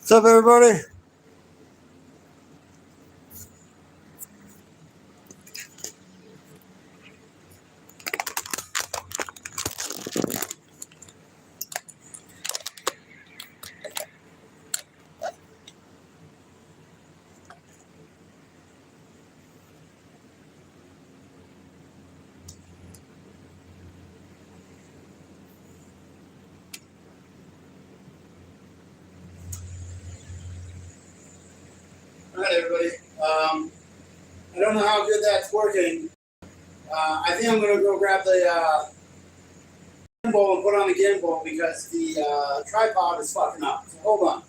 What's up, everybody? All right, everybody. I don't know how good that's working. I think I'm going to go grab the gimbal and put on the gimbal because the tripod is fucking up. So hold on.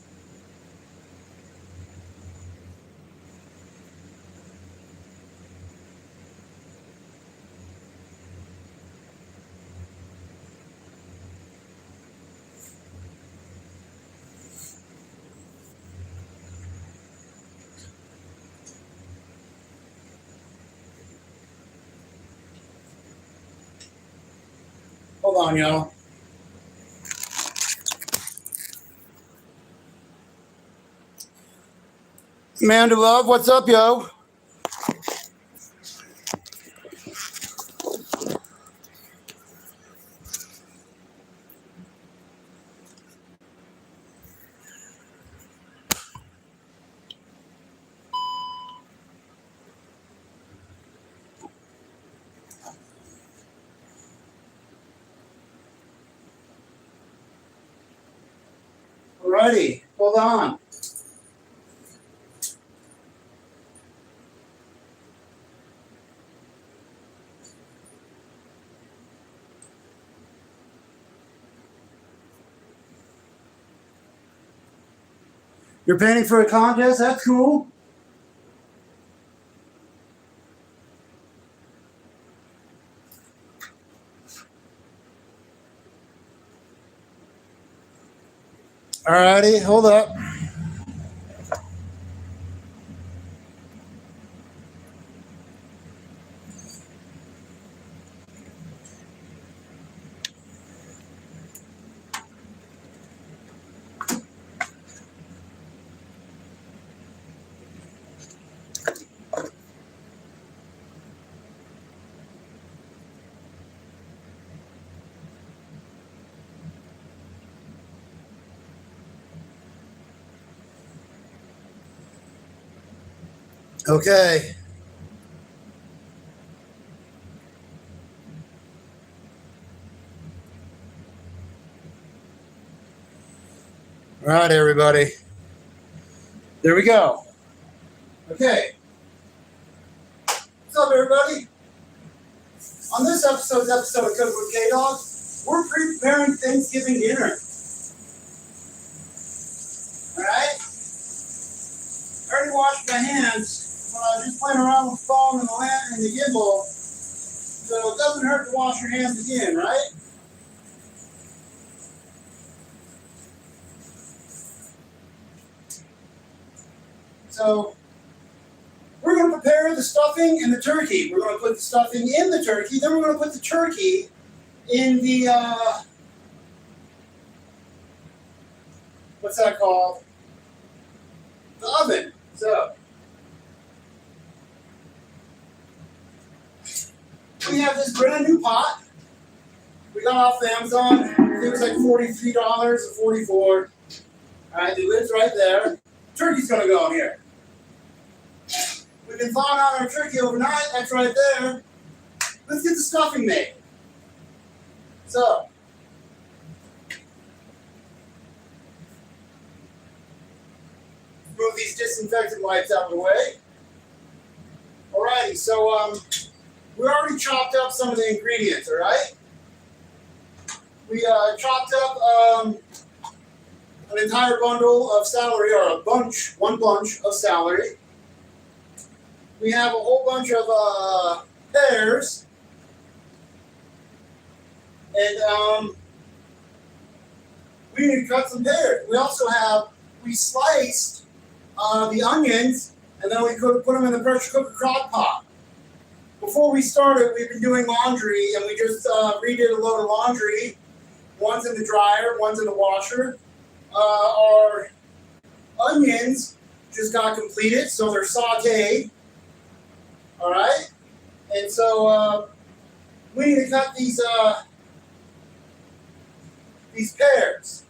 Hold on, y'all. Amanda Love, what's up, yo? Alrighty, hold on. You're painting for a contest? That's cool. Alrighty, hold up. Okay. All right, everybody. There we go. Okay. What's up, everybody? On this episode of Cook with K-Dog, we're preparing Thanksgiving dinner. All right? I already washed my hands when I was just playing around with the phone and the lantern and the gimbal, so it doesn't hurt to wash your hands again, right? So, we're going to prepare the stuffing and the turkey. We're going to put the stuffing in the turkey, then we're going to put the turkey in the, what's that called? The oven. So, we have this brand new pot. We got off the Amazon. I think it was like $43 or $44. All right, the lid's right there. Turkey's going to go in here. We've been thawing out our turkey overnight. That's right there. Let's get the stuffing made. So, move these disinfectant wipes out of the way. Alrighty, so we already chopped up some of the ingredients, alright? We chopped up an entire bundle of celery, or one bunch of celery. We have a whole bunch of pears. And we need to cut some pears. We sliced the onions, and then we could put them in the pressure cooker crock pot. Before we started, we've been doing laundry, and we just redid a load of laundry. One's in the dryer, one's in the washer. Our onions just got completed, so they're sauteed. All right, and so we need to cut these pears.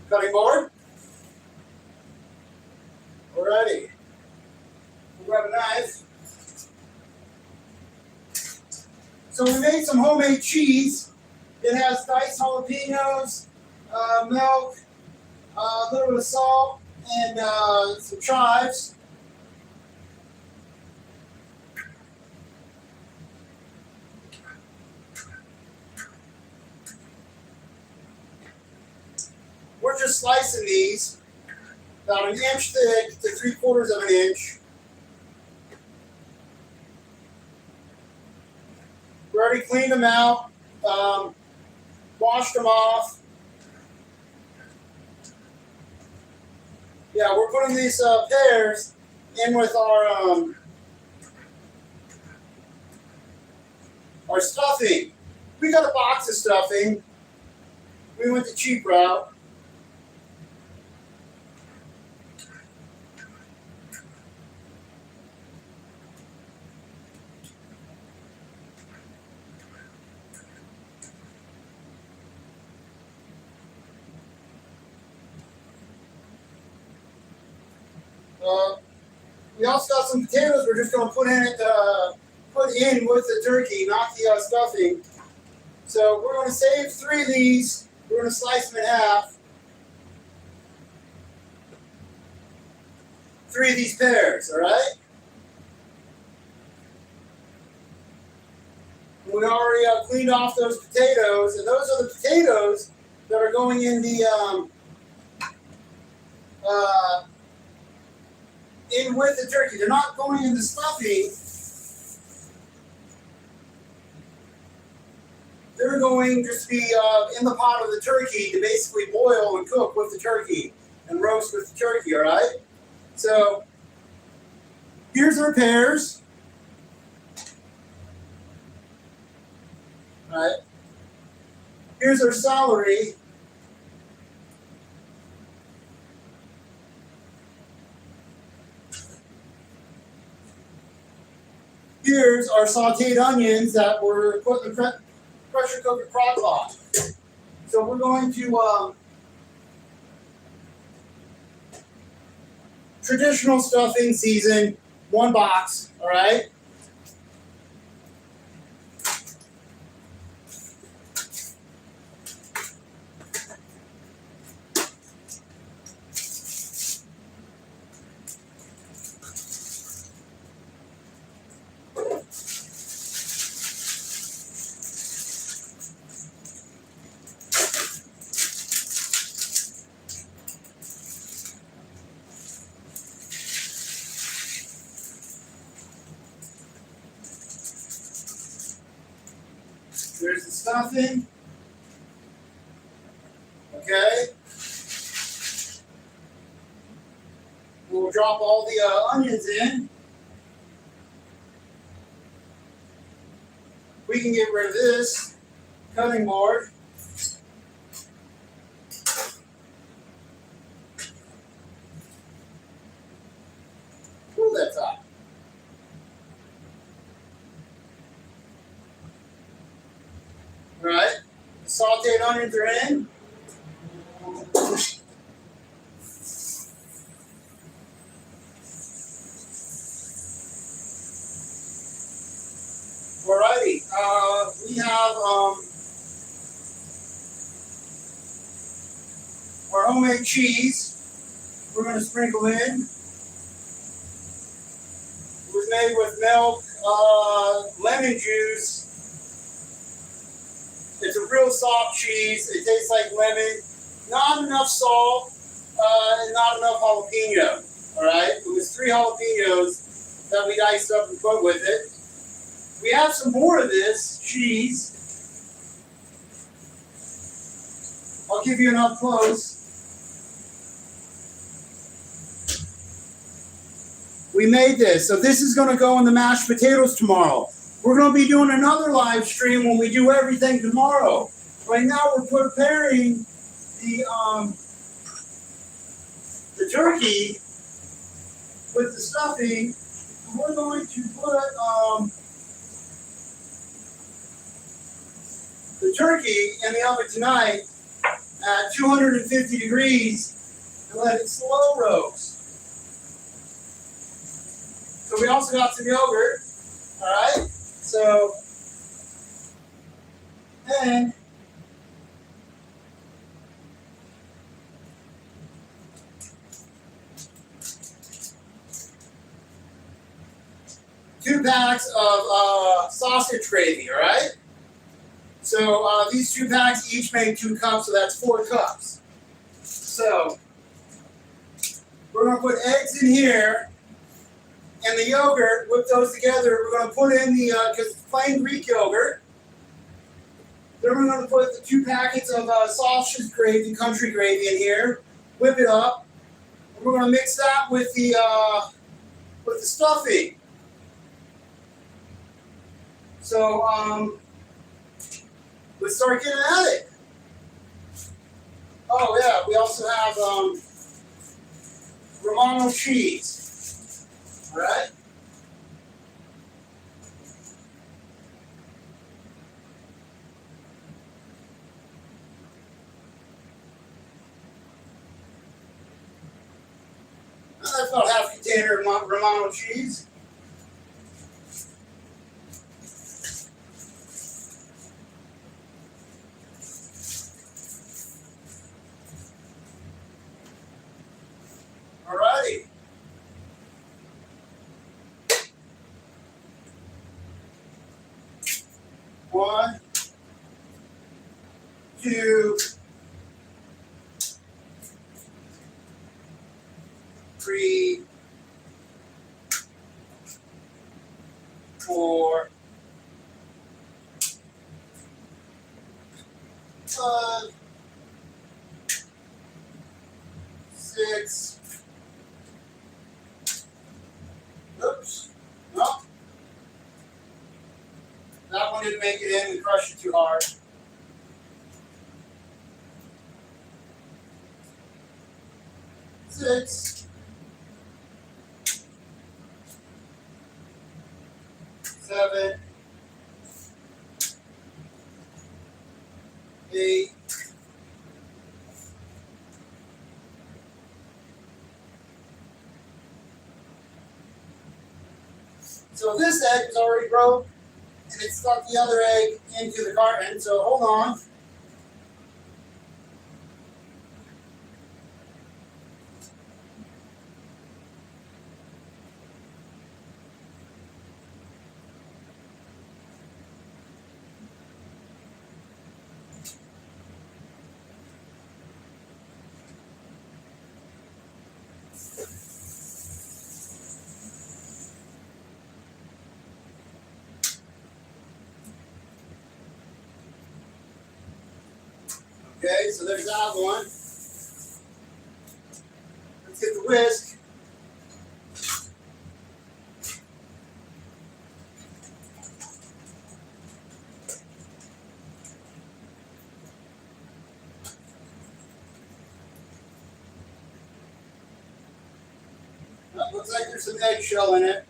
Cutting board. Alrighty. We'll grab a knife. So we made some homemade cheese. It has diced jalapenos, milk, a little bit of salt, and some chives. We're just slicing these about an inch thick to 3/4 of an inch. We already cleaned them out, washed them off. Yeah, we're putting these pears in with our stuffing. We got a box of stuffing. We went the cheap route. We also got some potatoes we're just going to put in with the turkey, not the stuffing. So we're going to save 3 of these. We're going to slice them in half. 3 of these pears, all right? We already cleaned off those potatoes, and those are the potatoes that are going in the in with the turkey. They're not going in the stuffing. They're going just to be in the pot of the turkey to basically boil and cook with the turkey and roast with the turkey, all right? So here's our pears. All right. Here's our celery. Here's our sauteed onions that were put in the pressure cooker crock pot. So we're going to traditional stuffing season, 1 box, all right? There's the stuffing. Okay. We'll drop all the onions in. We can get rid of this cutting board. Ooh, that's hot. All right, the sauteed onions are in. Alrighty, we have our homemade cheese. We're going to sprinkle in. It was made with milk, lemon juice. It's a real soft cheese. It tastes like lemon. Not enough salt, and not enough jalapeno. All right, it was 3 jalapenos that we diced up and put with it. We have some more of this cheese. I'll give you an up close. We made this. So this is going to go in the mashed potatoes tomorrow. We're going to be doing another live stream when we do everything tomorrow. Right now we're preparing the turkey with the stuffing. And we're going to put the turkey in the oven tonight at 250 degrees and let it slow roast. So we also got some yogurt, all right? So then 2 packs of sausage gravy, all right? So these 2 packs each make 2 cups, so that's 4 cups. So we're going to put eggs in here and the yogurt, whip those together. We're going to put in the, because it's plain Greek yogurt. Then we're going to put the 2 packets of sausage gravy, country gravy in here, whip it up. And we're going to mix that with the stuffing. So let's start getting at it. Oh yeah, we also have Romano cheese. All right. That's about half a container of Romano cheese. Alrighty. One, two, three, 4, 5, 6. Oops. No. That one didn't make it in. We crushed it too hard. 6, 7, 8, 'So this egg is already broke, and it stuck the other egg into the carton. So hold on. Okay, so there's that one. Let's get the whisk. Looks like there's some eggshell in it.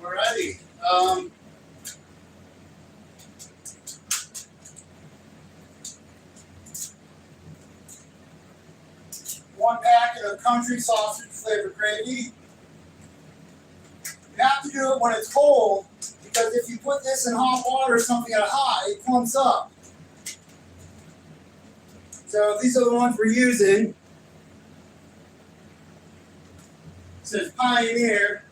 Alrighty. 1 packet of country sausage flavored gravy. You have to do it when it's cold, because if you put this in hot water or something at hot, it clumps up. So these are the ones we're using. It says Pioneer.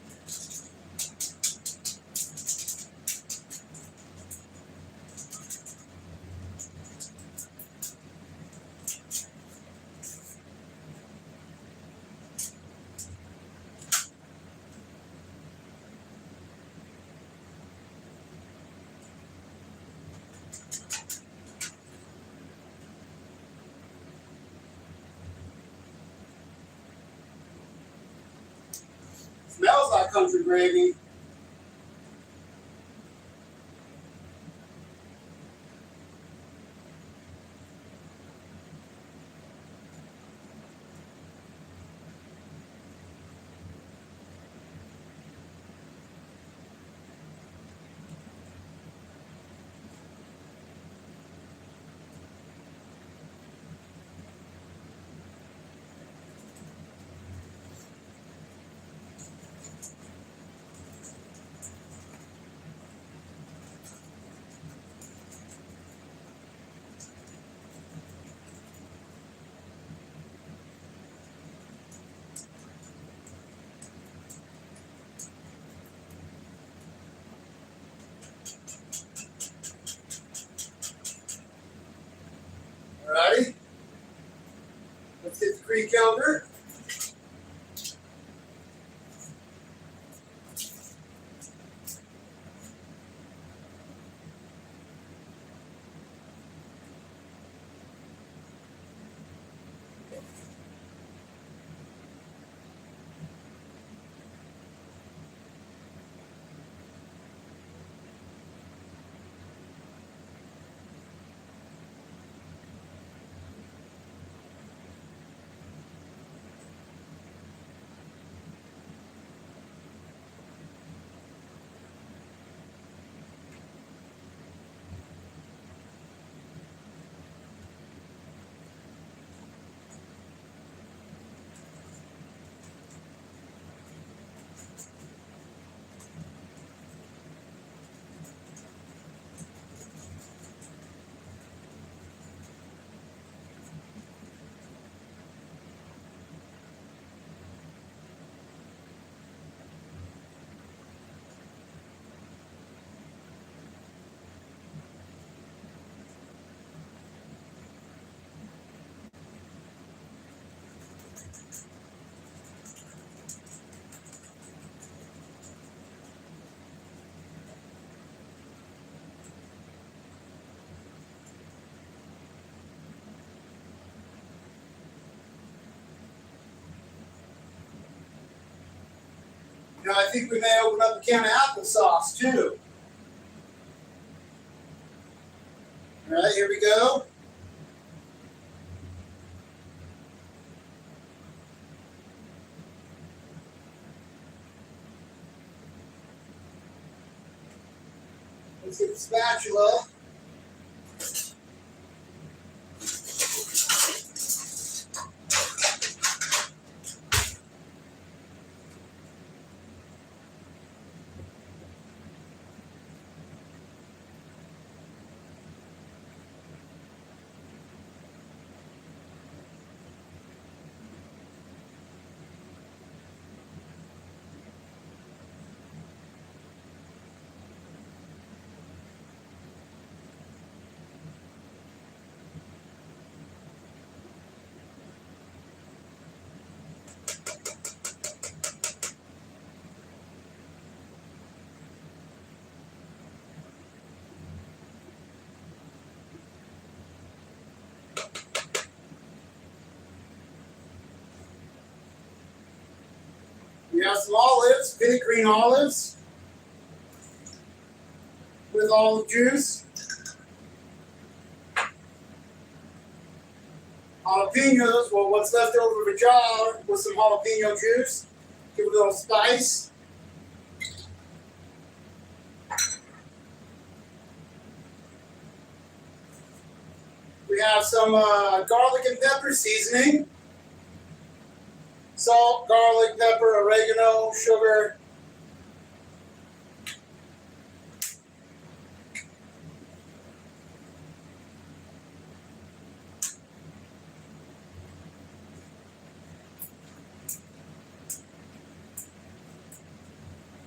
country gravy. Alrighty, let's hit the Greek yogurt. You know, I think we may open up a can of applesauce too. All right, here we go. Let's get the spatula. We have some olives, vinaigrine olives, with olive juice. Jalapenos, well, what's left over of a jar with some jalapeno juice. Give it a little spice. We have some garlic and pepper seasoning. Salt, garlic, pepper, oregano, sugar.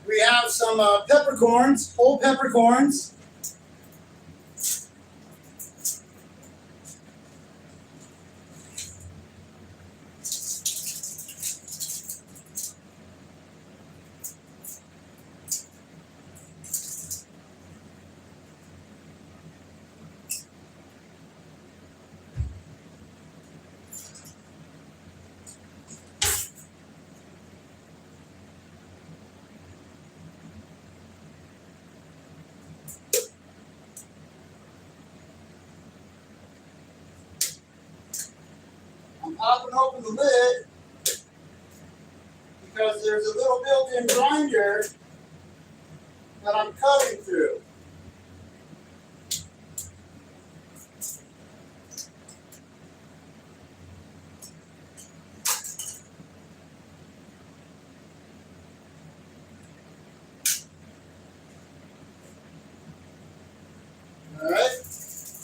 We have some peppercorns, whole peppercorns. popping open the lid because there's a little built-in grinder that I'm cutting through. All right,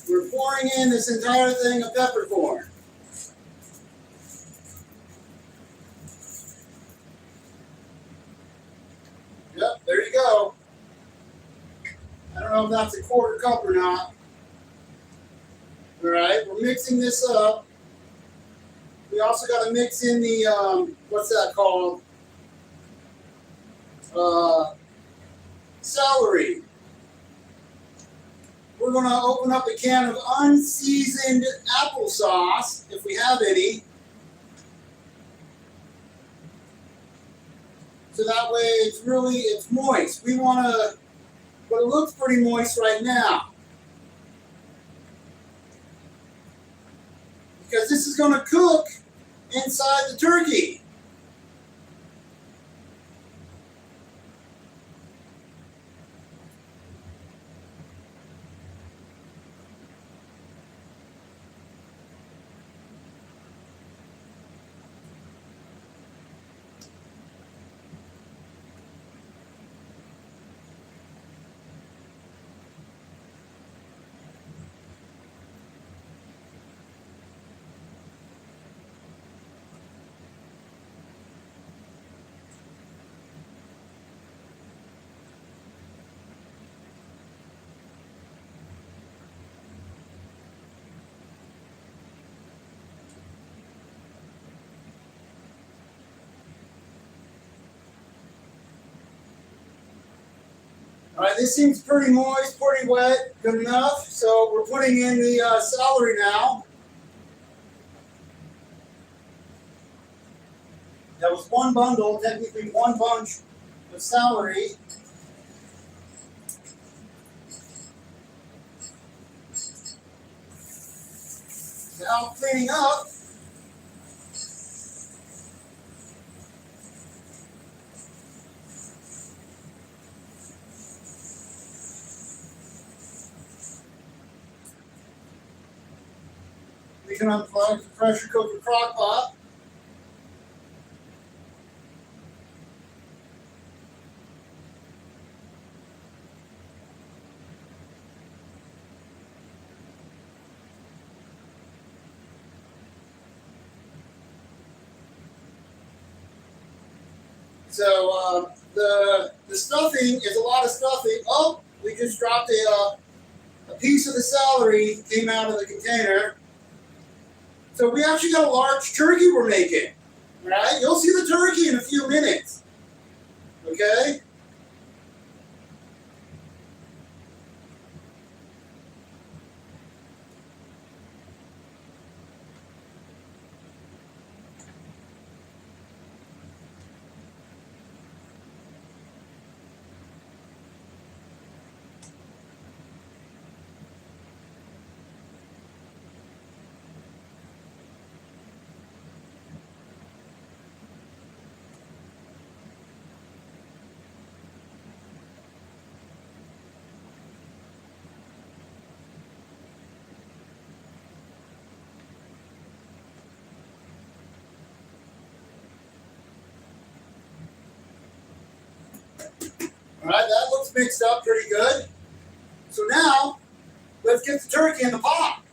we're pouring in this entire thing of peppercorn. Yep, there you go. I don't know if that's a quarter cup or not. All right, we're mixing this up. We also got to mix in the, what's that called? Celery. We're going to open up a can of unseasoned applesauce, if we have any. So that way it's moist. We want to, but it looks pretty moist right now. Because this is going to cook inside the turkey. All right, this seems pretty moist, pretty wet, good enough. So we're putting in the celery now. That was one bundle, technically one bunch of celery. Now cleaning up. We can unplug the pressure cooker crock pot. So the stuffing is a lot of stuffing. Oh, we just dropped a piece of the celery came out of the container. So we actually got a large turkey we're making. All right, you'll see the turkey in a few minutes. Okay. All right, that looks mixed up pretty good. So now, let's get the turkey in the pot.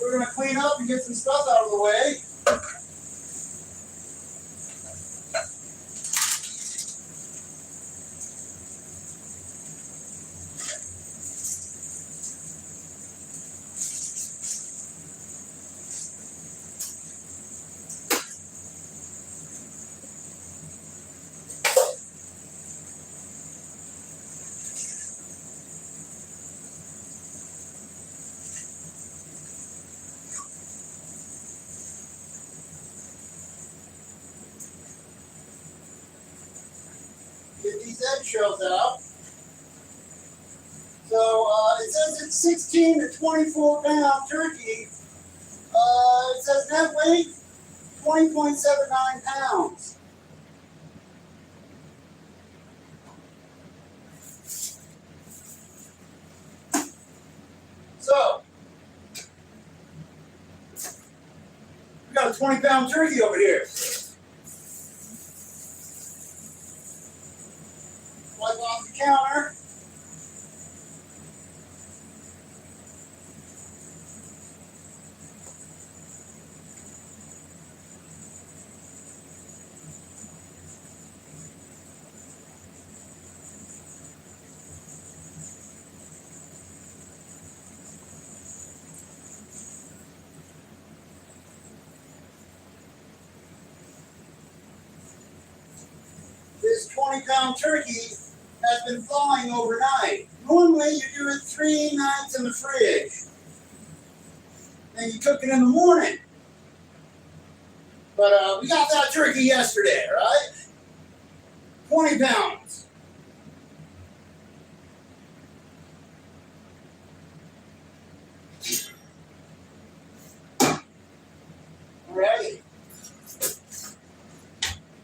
We're going to clean up and get some stuff out of the way. Get these eggshells out. says it's 16 to 24 pound turkey. It says net weight 20.79 pounds. So, we got a 20-pound turkey over here. Wipe off the counter. This 20-pound turkey has been thawing overnight. Normally you do it 3 nights in the fridge. Then you cook it in the morning. But we got that turkey yesterday, right? 20 pounds. Alrighty.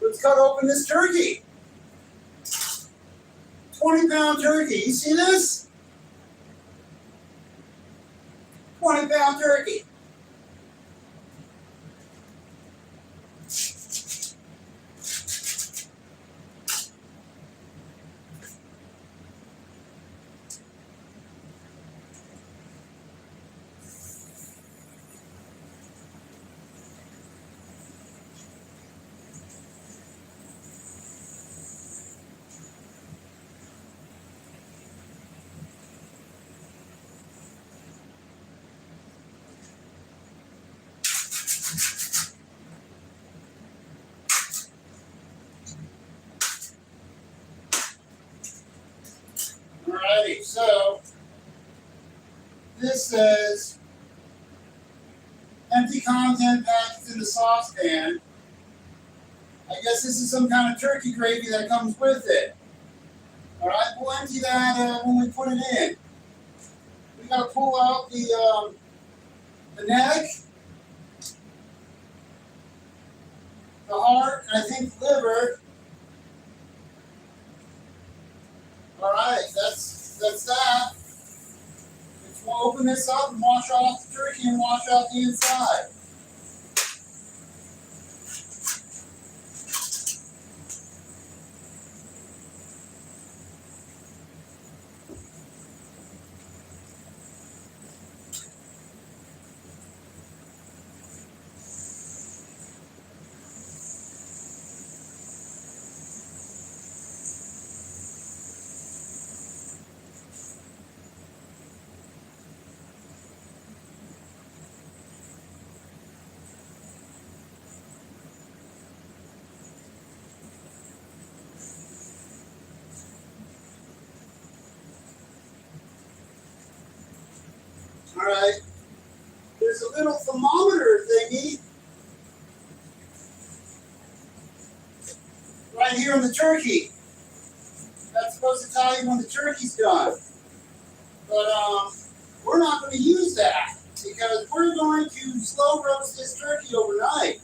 Let's cut open this turkey. 20-pound turkey. You see this? 20-pound turkey. Alrighty, so this says empty content packaged in the saucepan. I guess this is some kind of turkey gravy that comes with it. Alright, we'll empty that when we put it in. We gotta pull out the neck, the heart, and I think the liver. Alright, that's that. We'll open this up and wash off the turkey and wash out the inside. Alright, there's a little thermometer thingy right here on the turkey. That's supposed to tell you when the turkey's done. But we're not going to use that because we're going to slow roast this turkey overnight.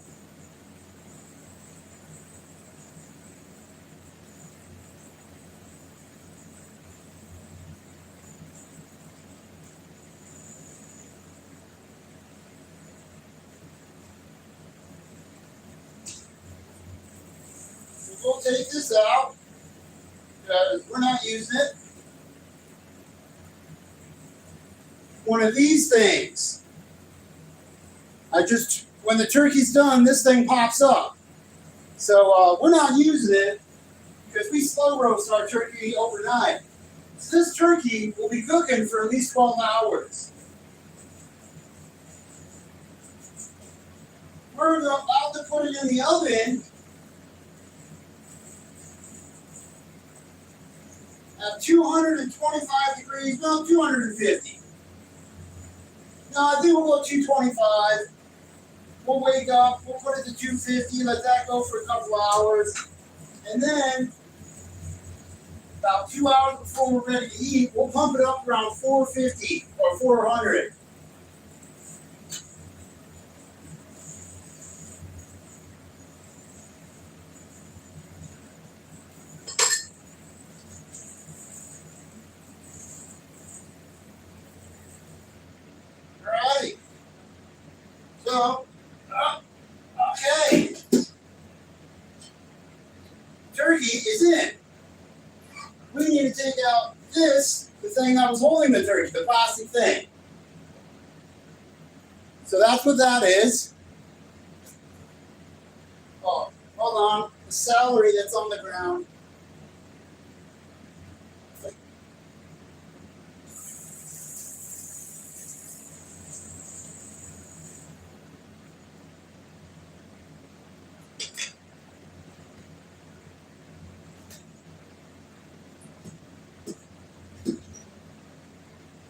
We'll take this out because we're not using it. One of these things. When the turkey's done, this thing pops up. So we're not using it because we slow roast our turkey overnight. So this turkey will be cooking for at least 12 hours. We're about to put it in the oven at 225 degrees, no, 250. No, I think we'll go 225. We'll wake up, we'll put it to 250, let that go for a couple of hours. And then About 2 hours before we're ready to eat, we'll pump it up around 450 or 400. Alrighty. So, okay. Turkey is in. We need to take out this, the thing that was holding the turkey, the plastic thing. So that's what that is. Oh, hold on. The celery that's on the ground.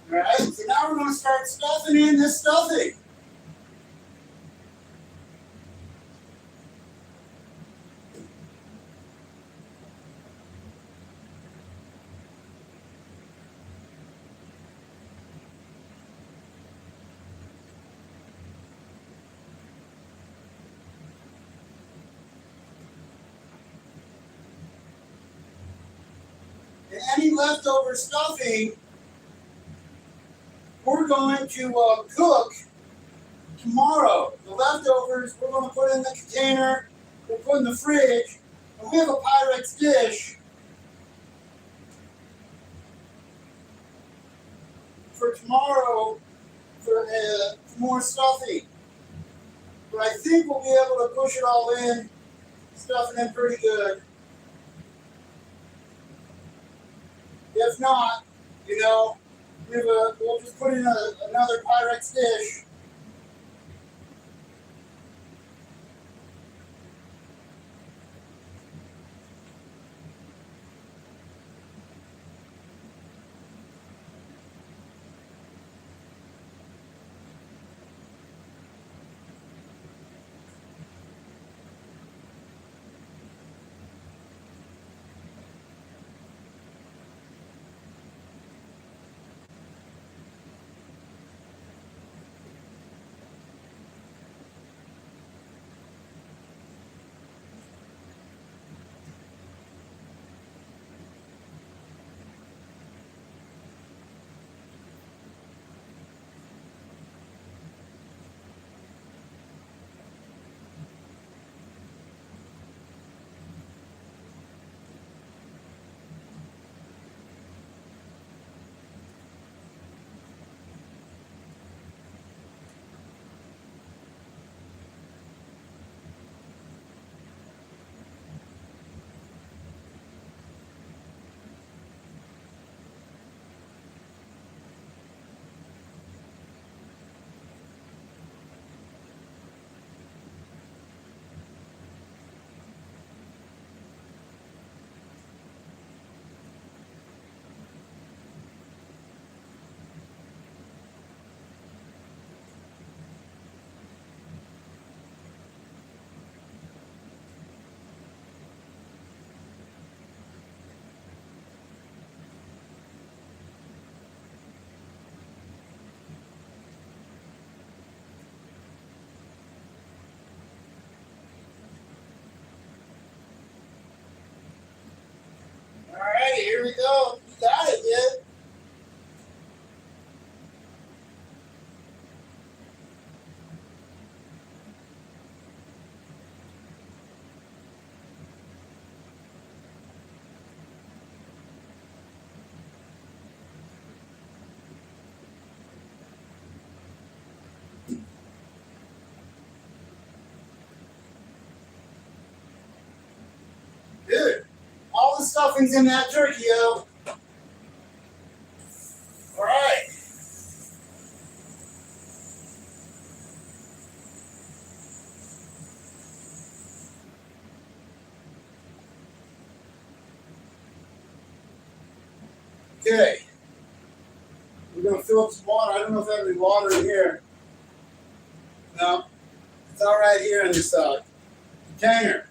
Alright, so now we're going to start stuffing in this stuffing. And any leftover stuffing, we're going to cook tomorrow. The leftovers, we're going to put in the container, we'll put in the fridge, and we have a Pyrex dish for tomorrow for more stuffing. But I think we'll be able to push it all in, stuff it in pretty good. If not, we'll just put in another Pyrex dish. Alright, here we go. You got it, dude. Dude, all the stuffing's in that turkey, yo. Alright. Okay. We're going to fill up some water. I don't know if I have any water in here. No. It's all right here in this container.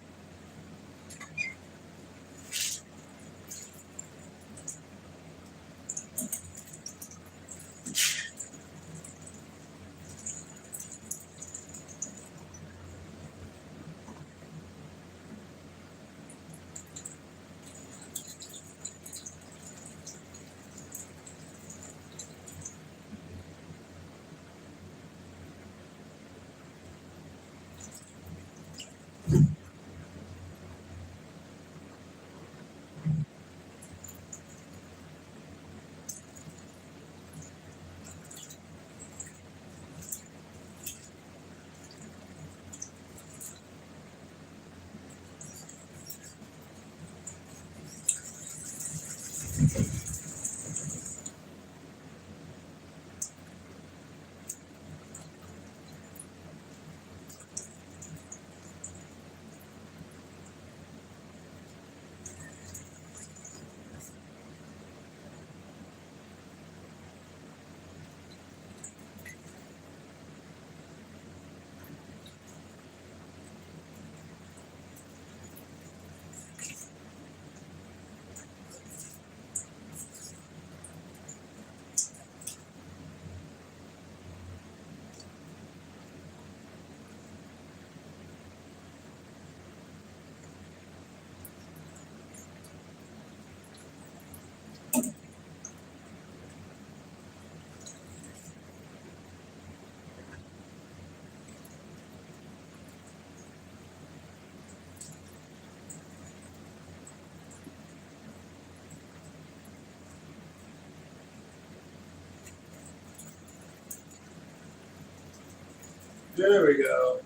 There we go.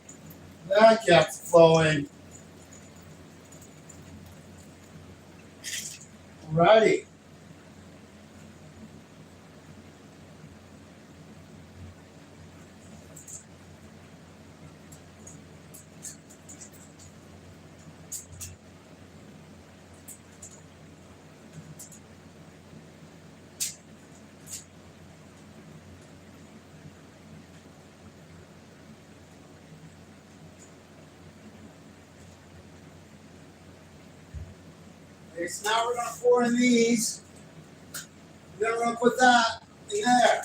That kept flowing. Alrighty. Okay, so now we're going to pour in these. Then we're going to put that in there.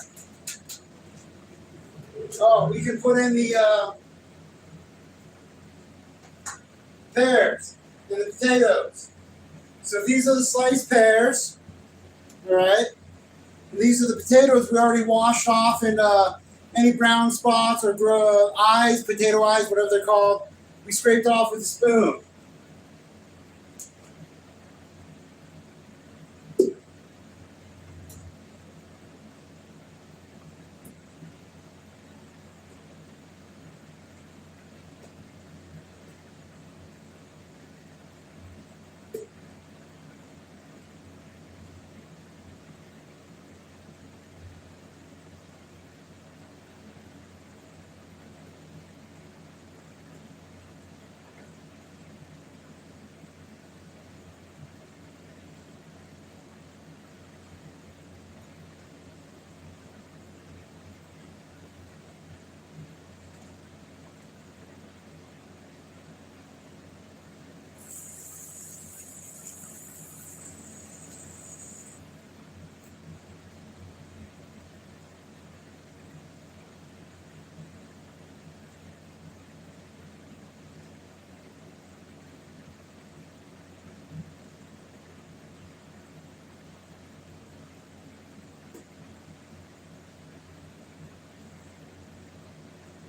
Oh, we can put in the pears and the potatoes. So these are the sliced pears, all right? And these are the potatoes we already washed off in any brown spots or eyes, potato eyes, whatever they're called. We scraped off with a spoon.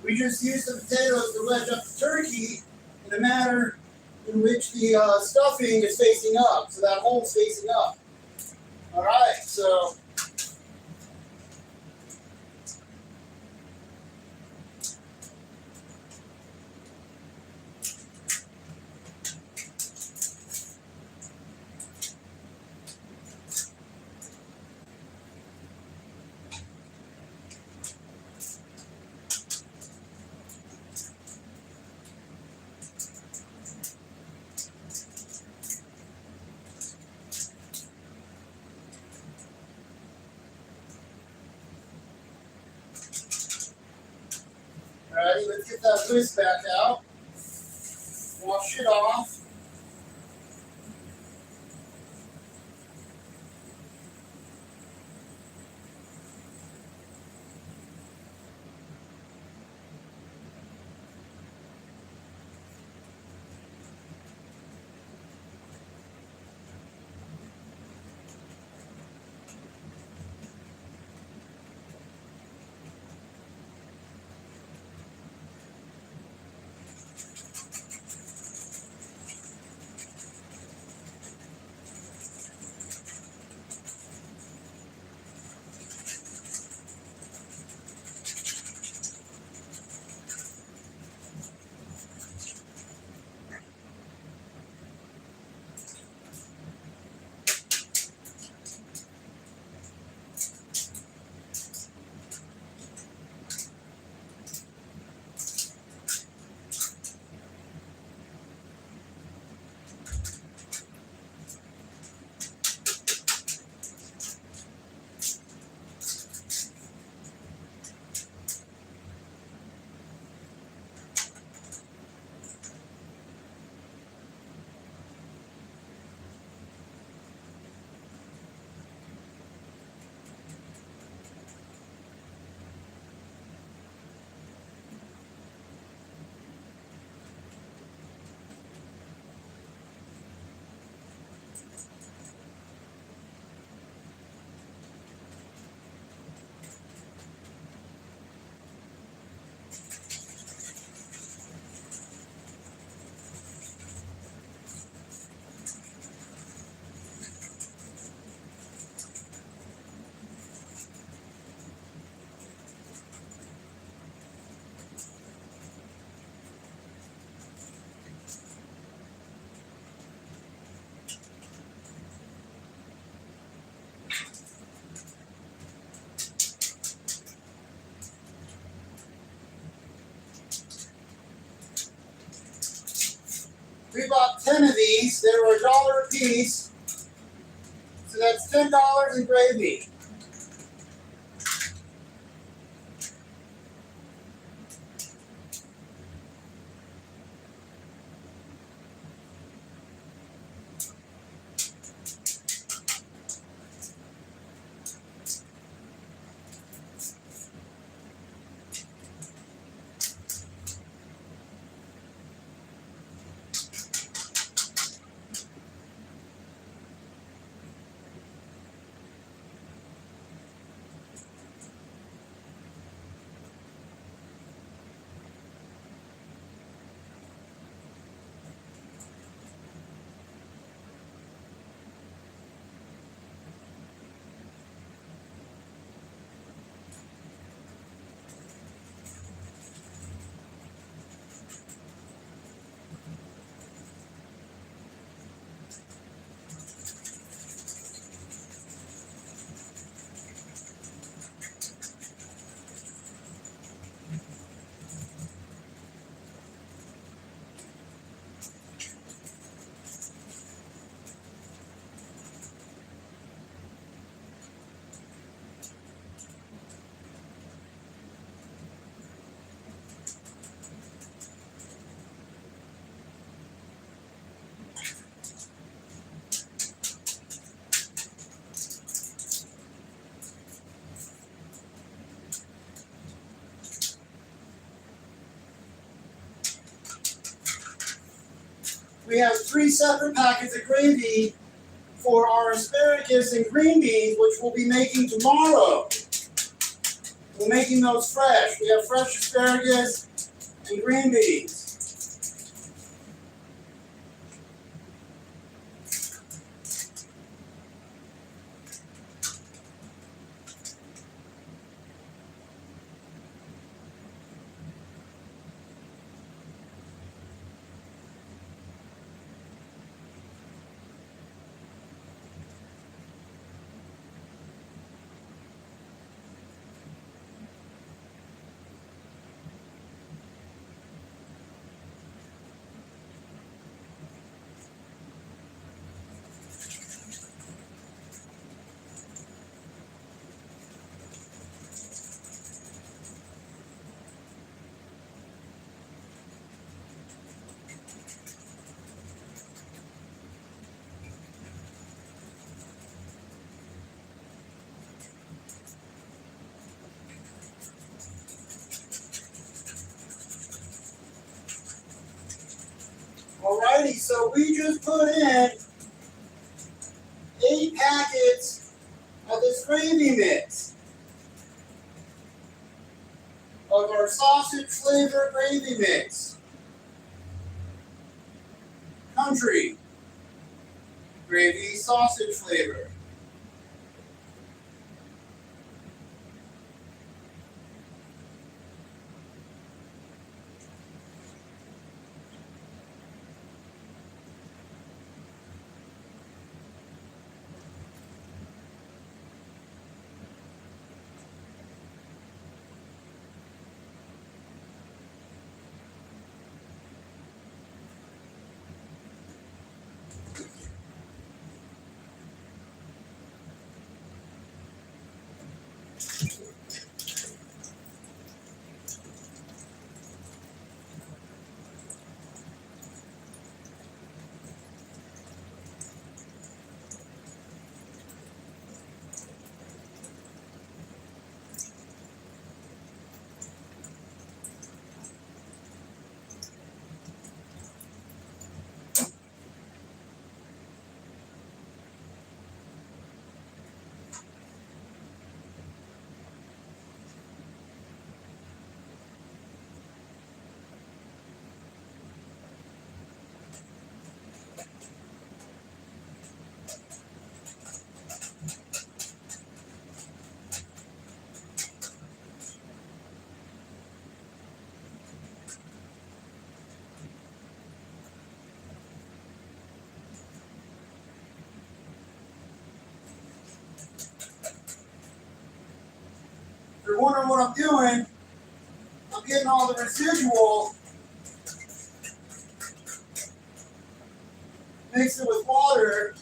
We just use the potatoes to wedge up the turkey in a manner in which the stuffing is facing up, so that hole's facing up. All right, so alrighty, let's get that twist back out. Wash it off. we bought 10 of these. They were $1 a piece. So that's $10 in gravy. We have 3 separate packets of gravy for our asparagus and green beans, which we'll be making tomorrow. We're making those fresh. We have fresh asparagus and green beans. Alrighty, so we just put in 8 packets of this gravy mix of our sausage flavor gravy mix. Country gravy sausage flavor. If you're wondering what I'm doing, I'm getting all the residual mix it with water.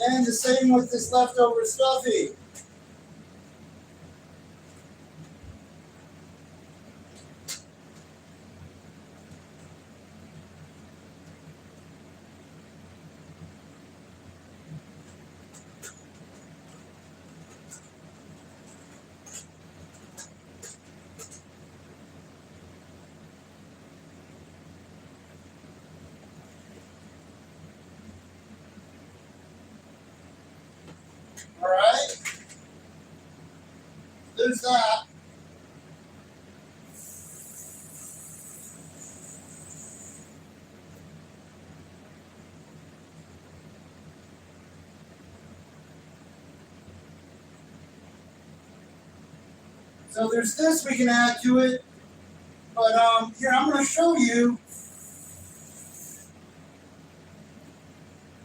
And the same with this leftover stuffing. All right, there's that. So there's this we can add to it, but here I'm going to show you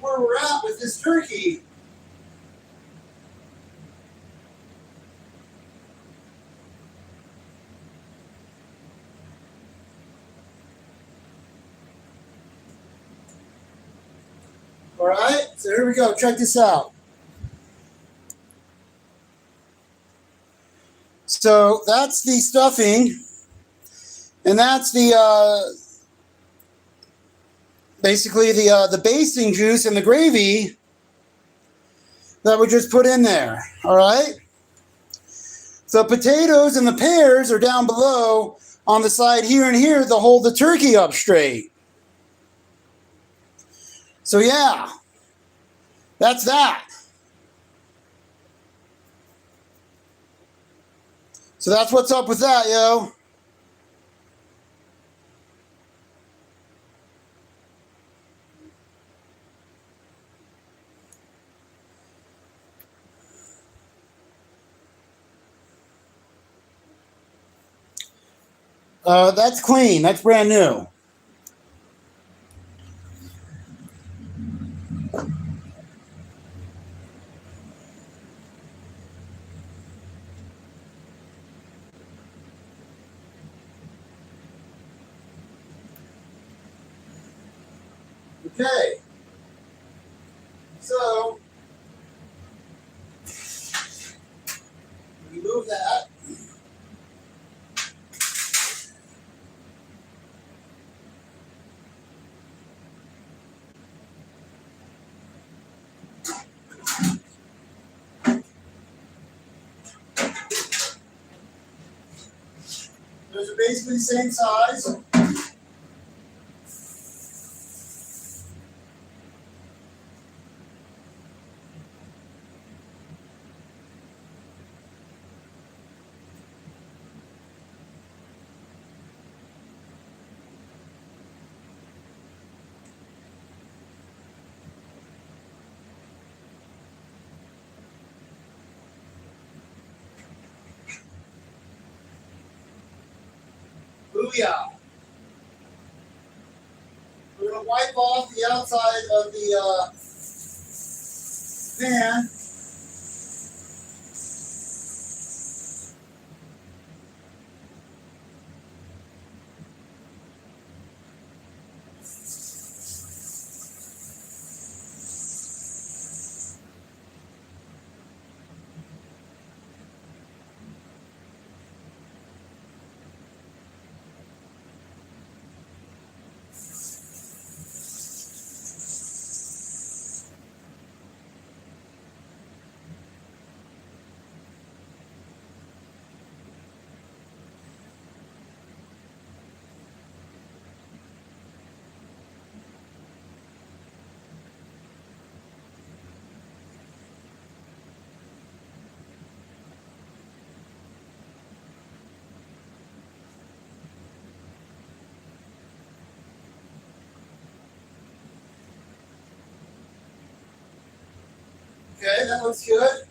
where we're at with this turkey. All right, so here we go. Check this out. So that's the stuffing, and that's the basically the basting juice and the gravy that we just put in there. All right. The potatoes and the pears are down below on the side here and here to hold the turkey up straight. So yeah, that's that. So that's what's up with that, yo. That's clean. That's brand new. Okay. So remove that. Those are basically the same size. Booyah. We're going to wipe off the outside of the pan. Okay, that looks good.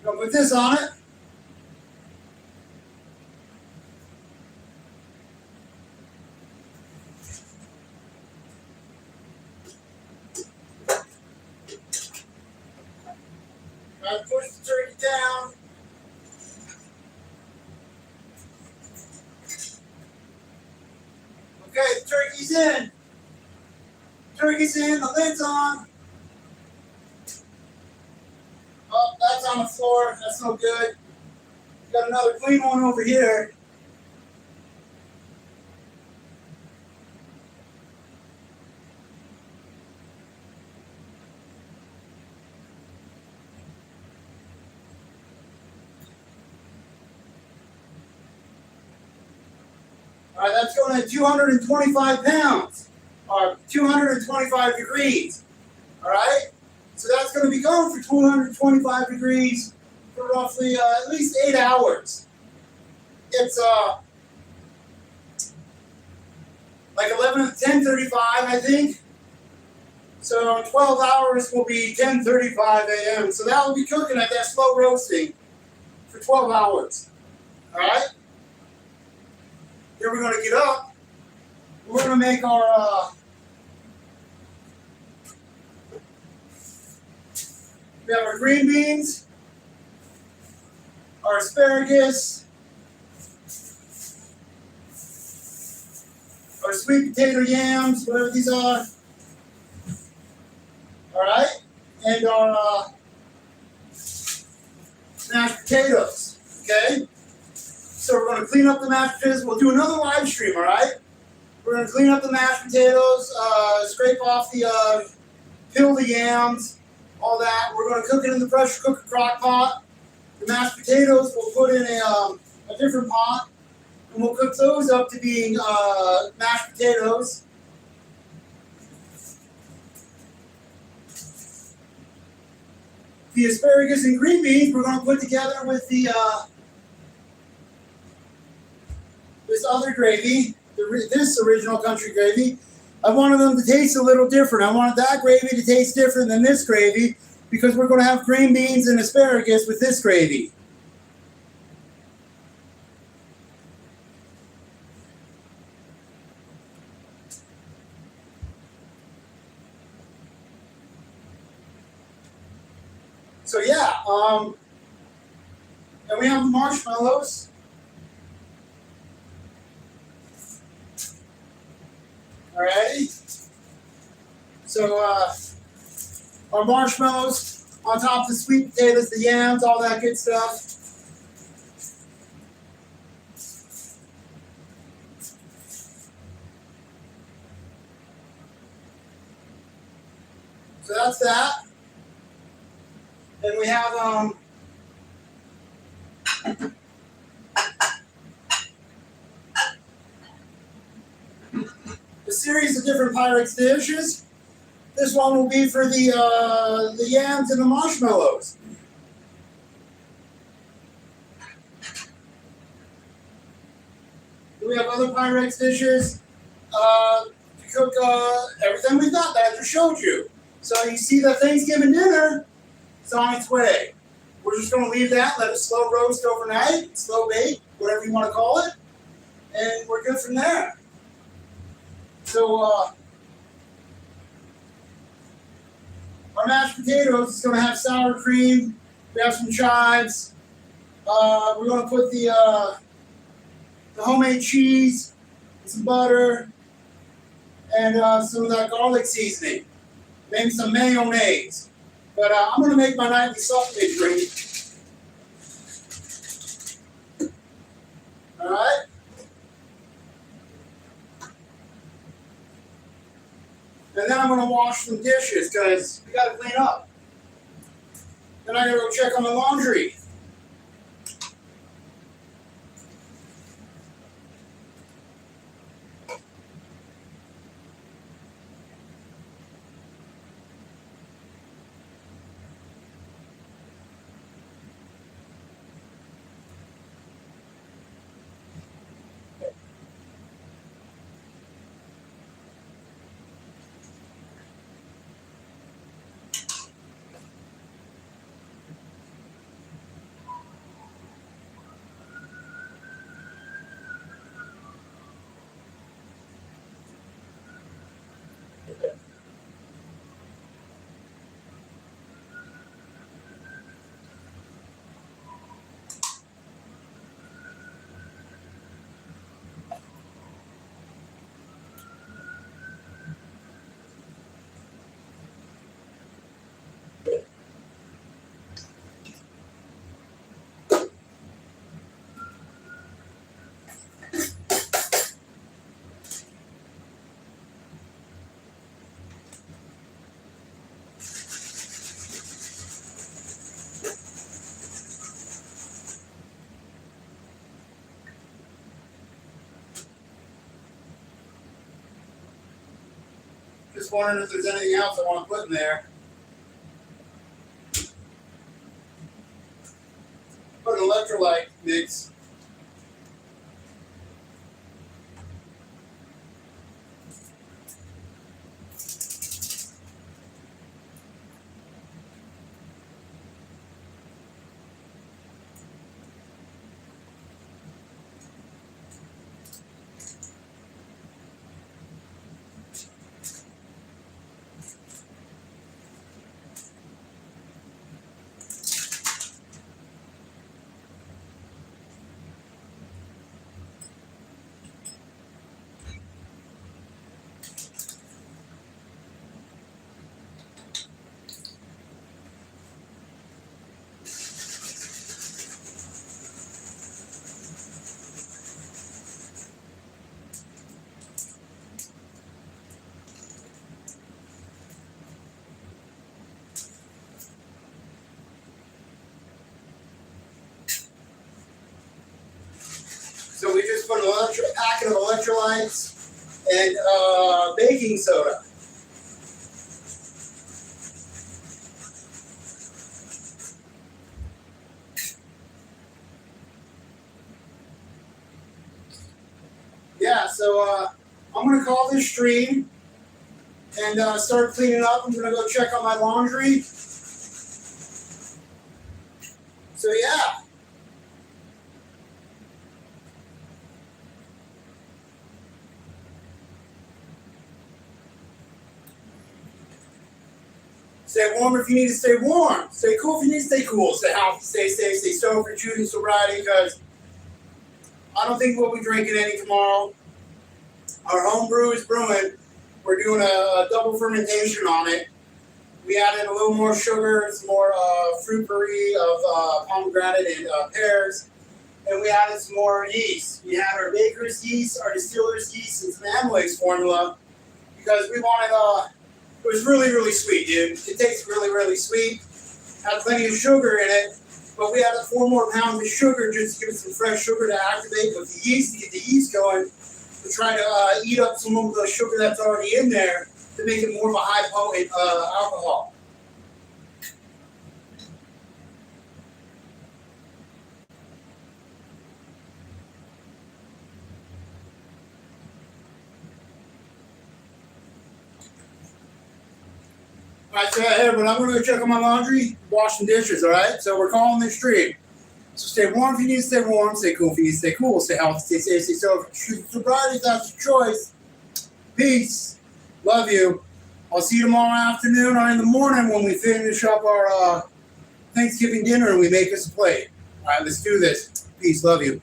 Gonna put this on it. in. Turkey's in, the lid's on. Oh, that's on the floor. That's no good. Got another clean one over here. All right, that's going at 225 pounds, or 225 degrees. All right, so that's going to be going for 225 degrees for roughly at least 8 hours. It's like 10:35, I think. So 12 hours will be 10:35 a.m. So that will be cooking at that slow roasting for 12 hours. All right. Here we're going to get up. We're going to make our. We have our green beans, our asparagus, our sweet potato yams, whatever these are. All right, and our mashed potatoes. Okay, so we're going to clean up the mashed potatoes. We'll do another live stream. All right, we're going to clean up the mashed potatoes, scrape off the, peel the yams, all that. We're going to cook it in the pressure cooker crock pot. The mashed potatoes we'll put in a different pot, and we'll cook those up to being mashed potatoes. The asparagus and green beans we're going to put together with the this other gravy, this original country gravy. I wanted them to taste a little different. I wanted that gravy to taste different than this gravy because we're going to have green beans and asparagus with this gravy. So yeah, and we have the marshmallows. Alrighty. So our marshmallows on top of the sweet potatoes, the yams, all that good stuff. So that's that. Then we have a series of different Pyrex dishes. This one will be for the yams and the marshmallows. We have other Pyrex dishes to cook everything we've got that I just showed you. So you see the Thanksgiving dinner is on its way. We're just going to leave that, let it slow roast overnight, slow bake, whatever you want to call it, and we're good from there. So our mashed potatoes is going to have sour cream. We have some chives. We're going to put the homemade cheese, some butter, and some of that garlic seasoning. Maybe some mayonnaise. But I'm going to make my nightly sausage drink. All right? And then I'm going to wash some dishes because we got to clean up. Then I got to go check on the laundry. just wondering if there's anything else I want to put in there. Put an electrolyte mix. So we just put a packet of electrolytes and baking soda. Yeah, so I'm going to call this stream and start cleaning up. I'm going to go check on my laundry. So yeah. Stay warm if you need to stay warm. Stay cool if you need to stay cool. Stay healthy, stay safe, stay sober, choosing sobriety, because I don't think we'll be drinking any tomorrow. Our home brew is brewing. We're doing a double fermentation on it. We added a little more sugar, some more fruit puree of pomegranate and pears, and we added some more yeast. We had our baker's yeast, our distiller's yeast, and some amylase formula because we wanted it was really, really sweet, dude. It tastes really, really sweet. Had plenty of sugar in it, but we added 4 more pounds of sugar just to give it some fresh sugar to activate with the yeast, to get the yeast going, to try to eat up some of the sugar that's already in there to make it more of a high potent alcohol. All right, so hey, but I'm going to go check on my laundry, wash some dishes, all right? So we're calling this stream. So stay warm if you need to stay warm, stay cool if you need to stay cool, stay healthy, stay safe, stay sober. Sobriety, that's your choice. Peace. Love you. I'll see you tomorrow afternoon or in the morning when we finish up our Thanksgiving dinner and we make us a plate. All right, let's do this. Peace. Love you.